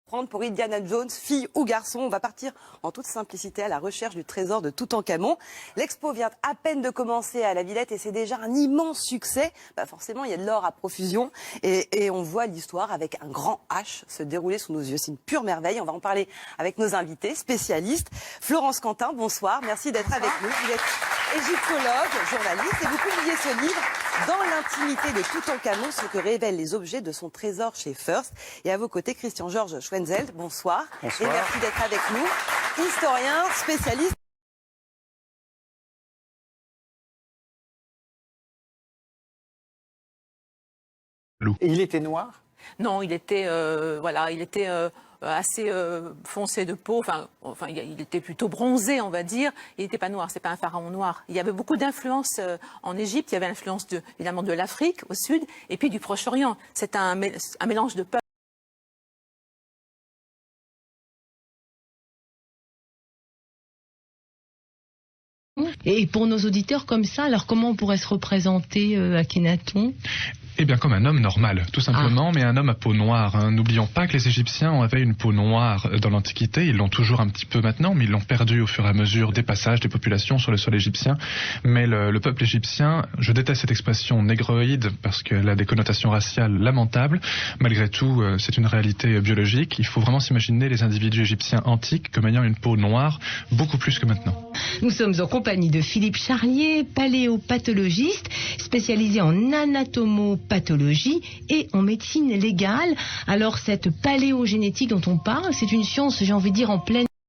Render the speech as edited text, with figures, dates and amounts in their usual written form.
Prendre pour Indiana Jones, fille ou garçon, on va partir en toute simplicité à la recherche du trésor de Toutankhamon. L'expo vient à peine de commencer à la Villette et c'est déjà un immense succès. Forcément, il y a de l'or à profusion et on voit l'histoire avec un grand H se dérouler sous nos yeux. C'est une pure merveille. On va en parler avec nos invités spécialistes. Florence Quentin, bonsoir. Merci d'être avec nous. Vous êtes égyptologue, journaliste et vous publiez ce livre Dans l'intimité de Toutankhamon, ce que révèlent les objets de son trésor chez First. Et à vos côtés, Christian-Georges Schwenzelt, bonsoir. Bonsoir. Et merci d'être avec nous. Historien, spécialiste. Et il était noir? Non, il était, assez foncé de peau. Enfin, il était plutôt bronzé, on va dire. Il n'était pas noir. C'est pas un pharaon noir. Il y avait beaucoup d'influences en Égypte. Il y avait l'influence évidemment de l'Afrique au sud et puis du Proche-Orient. C'est un mélange de peuples. Et pour nos auditeurs comme ça, alors comment on pourrait se représenter Akhenaton ? Eh bien, comme un homme normal, tout simplement, mais un homme à peau noire. Hein. N'oublions pas que les Égyptiens avaient une peau noire dans l'Antiquité. Ils l'ont toujours un petit peu maintenant, mais ils l'ont perdue au fur et à mesure des passages des populations sur le sol égyptien. Mais le peuple égyptien, je déteste cette expression négroïde parce qu'elle a des connotations raciales lamentables. Malgré tout, c'est une réalité biologique. Il faut vraiment s'imaginer les individus égyptiens antiques comme ayant une peau noire, beaucoup plus que maintenant. Nous sommes en compagnie de Philippe Charlier, paléopathologiste, spécialisé en anatomopathologie et en médecine légale. Alors cette paléogénétique dont on parle, c'est une science, j'ai envie de dire, en pleine